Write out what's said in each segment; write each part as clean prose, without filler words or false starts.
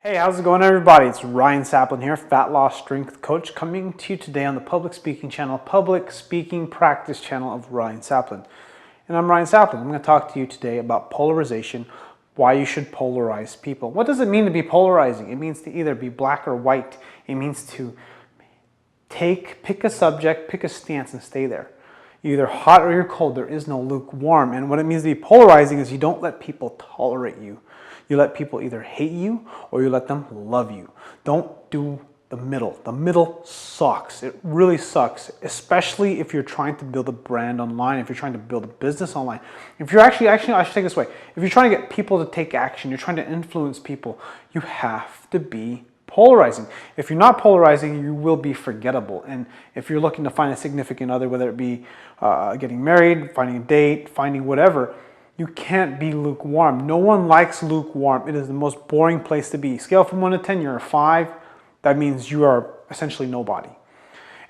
Hey, how's it going, everybody? It's Ryan Saplin here, Fat Loss Strength Coach, coming to you today on the public speaking channel, public speaking practice channel of Ryan Saplin. And I'm Ryan Saplin. I'm going to talk to you today about polarization, why you should polarize people. What does it mean to be polarizing? It means to either be black or white. It means to pick a subject, pick a stance, and stay there. You're either hot or you're cold. There is no lukewarm. And what it means to be polarizing is you don't let people tolerate you. You let people either hate you or you let them love you. Don't do the middle. The middle sucks. It really sucks, especially if you're trying to build a brand online, if you're trying to build a business online. If you're actually, I should take it this way. If you're trying to get people to take action, you're trying to influence people, you have to be polarizing. If you're not polarizing, you will be forgettable. And if you're looking to find a significant other, whether it be getting married, finding a date, finding whatever, you can't be lukewarm. No one likes lukewarm. It is the most boring place to be. Scale from 1 to 10, you're a 5. That means you are essentially nobody.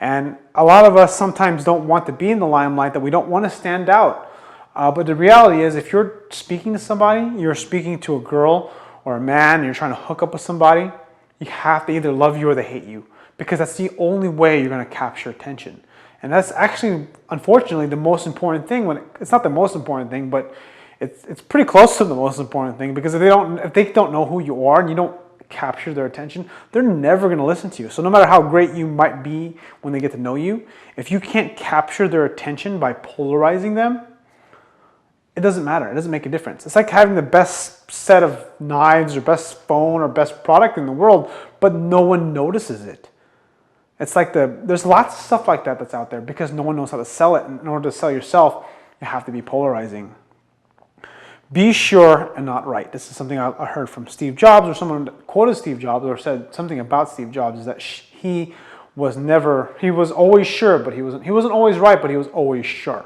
And a lot of us sometimes don't want to be in the limelight, that we don't want to stand out. But the reality is, if you're speaking to somebody, you're speaking to a girl or a man, and you're trying to hook up with somebody, you have to either love you or they hate you, because that's the only way you're going to capture attention. And that's actually, unfortunately, the most important thing. It's not the most important thing, but it's pretty close to the most important thing, because if they don't know who you are and you don't capture their attention, they're never going to listen to you. So no matter how great you might be when they get to know you, if you can't capture their attention by polarizing them, it doesn't matter. It doesn't make a difference. It's like having the best set of knives or best phone or best product in the world, but no one notices it. It's like there's lots of stuff like that that's out there because no one knows how to sell it. And in order to sell yourself, you have to be polarizing. Be sure and not right. This is something I heard from Steve Jobs, or someone quoted Steve Jobs or said something about Steve Jobs, is that he was always sure, but he wasn't always right, but he was always sure.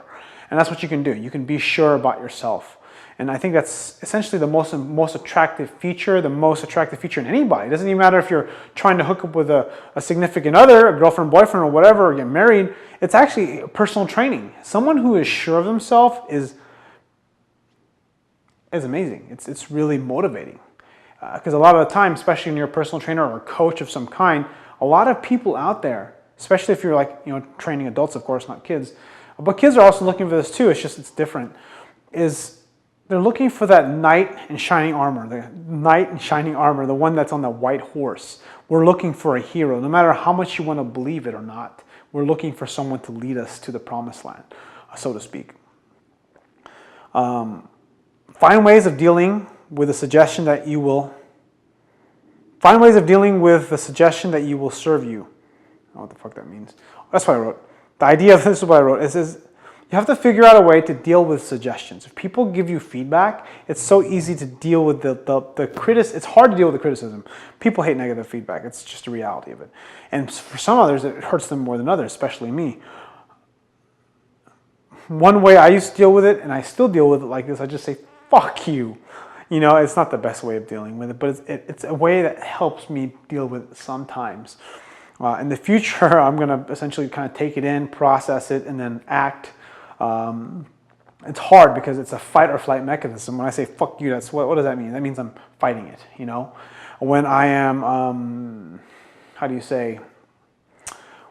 And that's what you can do. You can be sure about yourself. And I think that's essentially the most attractive feature, the most attractive feature in anybody. It doesn't even matter if you're trying to hook up with a significant other, a girlfriend, boyfriend, or whatever, or get married. It's actually personal training. Someone who is sure of themselves is amazing. It's really motivating. Because a lot of the time, especially when you're a personal trainer or a coach of some kind, a lot of people out there, especially if you're training adults, of course, not kids, but kids are also looking for this too. It's different. They're looking for that knight in shining armor, the one that's on the white horse. We're looking for a hero, no matter how much you want to believe it or not. We're looking for someone to lead us to the promised land, so to speak. Find ways of dealing with the suggestion that you will. Find ways of dealing with the suggestion that you will serve you. I don't know what the fuck that means. That's what I wrote. The idea of this is what I wrote. It says, you have to figure out a way to deal with suggestions. If people give you feedback, it's so easy to deal with the criticism. It's hard to deal with the criticism. People hate negative feedback. It's just a reality of it. And for some others, it hurts them more than others, especially me. One way I used to deal with it, and I still deal with it like this, I just say, fuck you. You know, it's not the best way of dealing with it, but it's a way that helps me deal with it sometimes. In the future, I'm going to essentially kind of take it in, process it, and then act. It's hard because it's a fight or flight mechanism. When I say fuck you, what does that mean? That means I'm fighting it, you know? When I am, how do you say?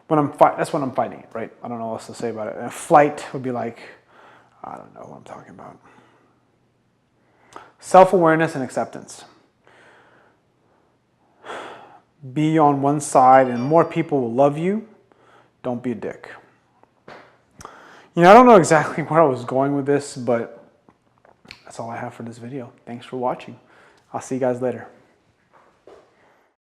That's when I'm fighting it, right? I don't know what else to say about it. And flight would be like, I don't know what I'm talking about. Self-awareness and acceptance. Be on one side and more people will love you. Don't be a dick. You know, I don't know exactly where I was going with this, but that's all I have for this video. Thanks for watching. I'll see you guys later.